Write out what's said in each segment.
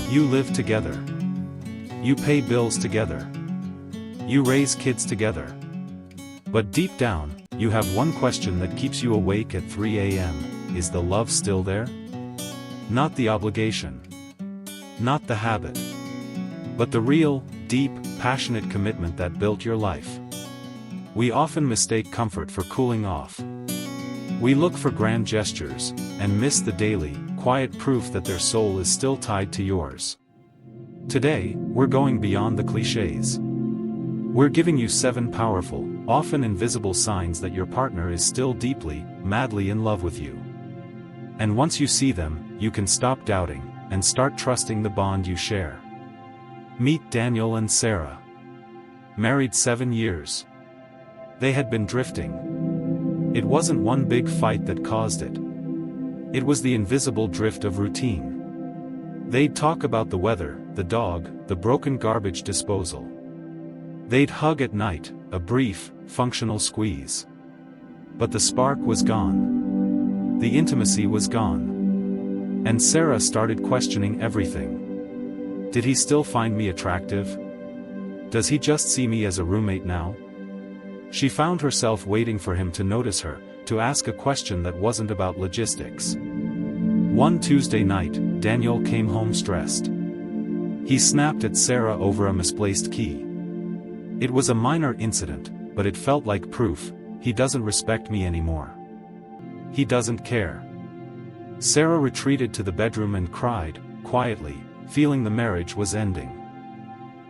You live together. You pay bills together. You raise kids together. But deep down, you have one question that keeps you awake at 3 a.m. Is the love still there? Not the obligation. Not the habit. But the real, deep, passionate commitment that built your life. We often mistake comfort for cooling off. We look for grand gestures, and miss the daily, quiet proof that their soul is still tied to yours. Today, we're going beyond the clichés. We're giving you 7 powerful, often invisible signs that your partner is still deeply, madly in love with you. And once you see them, you can stop doubting, and start trusting the bond you share. Meet Daniel and Sarah. Married 7 years. They had been drifting. It wasn't one big fight that caused it. It was the invisible drift of routine. They'd talk about the weather, the dog, the broken garbage disposal. They'd hug at night, a brief, functional squeeze. But the spark was gone. The intimacy was gone. And Sarah started questioning everything. Did he still find me attractive? Does he just see me as a roommate now? She found herself waiting for him to notice her, to ask a question that wasn't about logistics. One Tuesday night, Daniel came home stressed. He snapped at Sarah over a misplaced key. It was a minor incident, but it felt like proof: he doesn't respect me anymore. He doesn't care. Sarah retreated to the bedroom and cried, quietly, feeling the marriage was ending.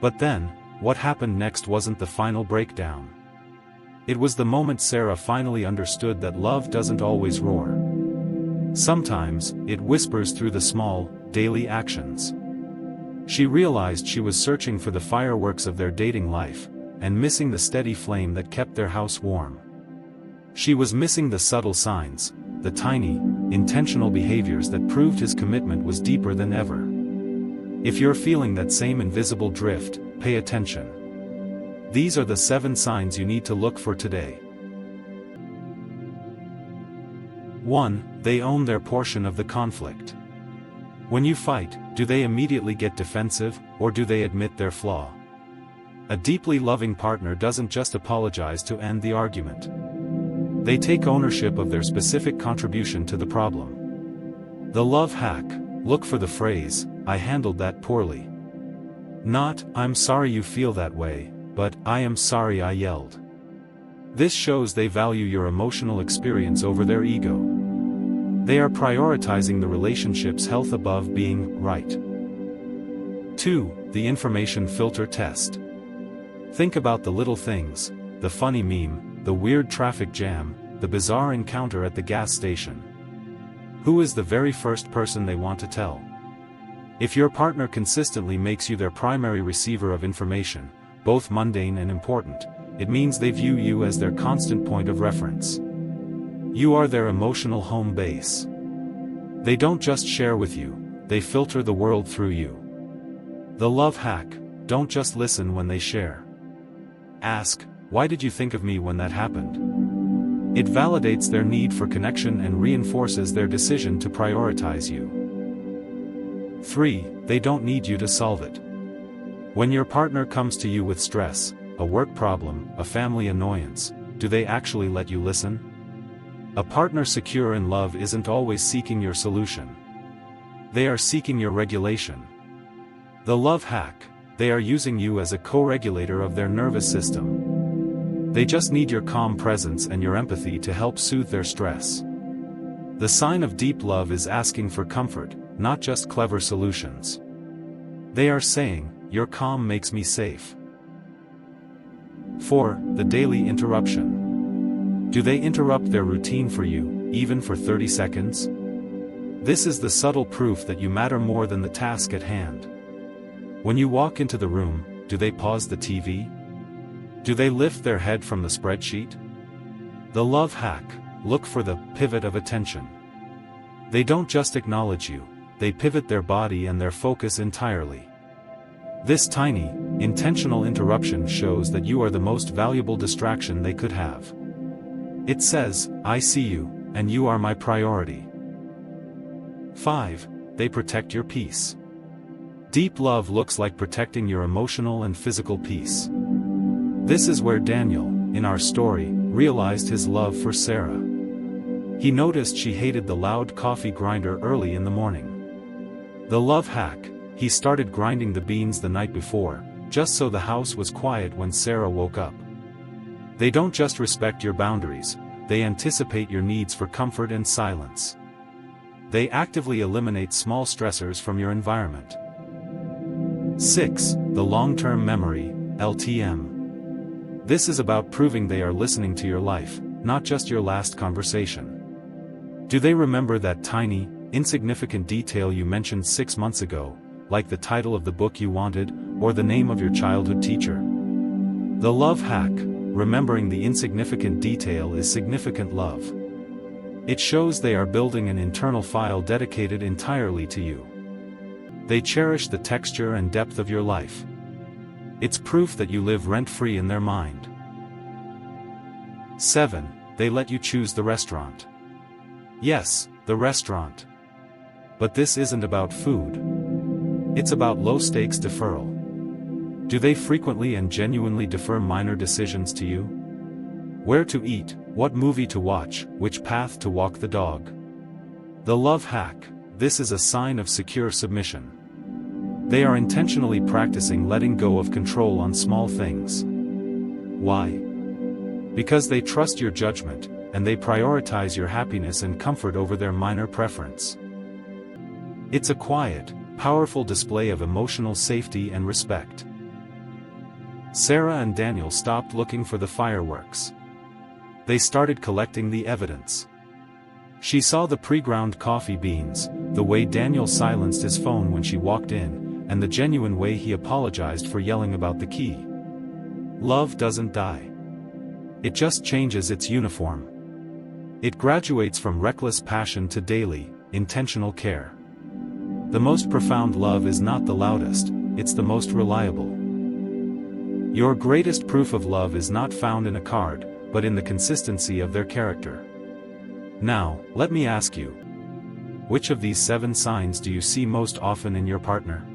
But then, what happened next wasn't the final breakdown. It was the moment Sarah finally understood that love doesn't always roar. Sometimes, it whispers through the small, daily actions. She realized she was searching for the fireworks of their dating life, and missing the steady flame that kept their house warm. She was missing the subtle signs, the tiny, intentional behaviors that proved his commitment was deeper than ever. If you're feeling that same invisible drift, pay attention. These are the 7 signs you need to look for today. 1. They own their portion of the conflict. When you fight, do they immediately get defensive, or do they admit their flaw? A deeply loving partner doesn't just apologize to end the argument. They take ownership of their specific contribution to the problem. The love hack: look for the phrase, "I handled that poorly." Not, "I'm sorry you feel that way," but, "I am sorry I yelled." This shows they value your emotional experience over their ego. They are prioritizing the relationship's health above being right. 2. The information filter test. Think about the little things: the funny meme, the weird traffic jam, the bizarre encounter at the gas station. Who is the very first person they want to tell? If your partner consistently makes you their primary receiver of information, both mundane and important, it means they view you as their constant point of reference. You are their emotional home base. They don't just share with you, they filter the world through you. The love hack: don't just listen when they share. Ask, "Why did you think of me when that happened?" It validates their need for connection and reinforces their decision to prioritize you. 3. They don't need you to solve it. When your partner comes to you with stress, a work problem, a family annoyance, do they actually let you listen? A partner secure in love isn't always seeking your solution. They are seeking your regulation. The love hack: they are using you as a co-regulator of their nervous system. They just need your calm presence and your empathy to help soothe their stress. The sign of deep love is asking for comfort, not just clever solutions. They are saying, "Your calm makes me safe." 4. The daily interruption. Do they interrupt their routine for you, even for 30 seconds? This is the subtle proof that you matter more than the task at hand. When you walk into the room, do they pause the TV? Do they lift their head from the spreadsheet? The love hack: look for the pivot of attention. They don't just acknowledge you, they pivot their body and their focus entirely. This tiny, intentional interruption shows that you are the most valuable distraction they could have. It says, "I see you, and you are my priority." 5. They protect your peace. Deep love looks like protecting your emotional and physical peace. This is where Daniel, in our story, realized his love for Sarah. He noticed she hated the loud coffee grinder early in the morning. The love hack: he started grinding the beans the night before, just so the house was quiet when Sarah woke up. They don't just respect your boundaries, they anticipate your needs for comfort and silence. They actively eliminate small stressors from your environment. 6. The long-term memory, LTM. This is about proving they are listening to your life, not just your last conversation. Do they remember that tiny, insignificant detail you mentioned 6 months ago, like the title of the book you wanted, or the name of your childhood teacher? The love hack: remembering the insignificant detail is significant love. It shows they are building an internal file dedicated entirely to you. They cherish the texture and depth of your life. It's proof that you live rent-free in their mind. 7. They let you choose the restaurant. Yes, the restaurant. But this isn't about food. It's about low-stakes deferral. Do they frequently and genuinely defer minor decisions to you? Where to eat, what movie to watch, which path to walk the dog. The love hack: this is a sign of secure submission. They are intentionally practicing letting go of control on small things. Why? Because they trust your judgment, and they prioritize your happiness and comfort over their minor preference. It's a quiet, powerful display of emotional safety and respect. Sarah and Daniel stopped looking for the fireworks. They started collecting the evidence. She saw the pre-ground coffee beans, the way Daniel silenced his phone when she walked in, and the genuine way he apologized for yelling about the key. Love doesn't die. It just changes its uniform. It graduates from reckless passion to daily, intentional care. The most profound love is not the loudest, it's the most reliable. Your greatest proof of love is not found in a card, but in the consistency of their character. Now, let me ask you, which of these 7 signs do you see most often in your partner?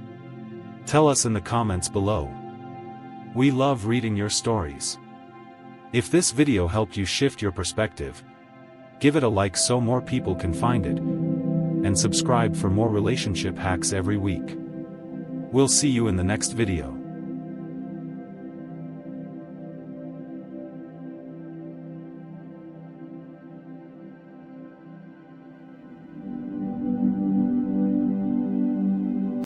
Tell us in the comments below. We love reading your stories. If this video helped you shift your perspective, give it a like so more people can find it, and subscribe for more relationship hacks every week. We'll see you in the next video.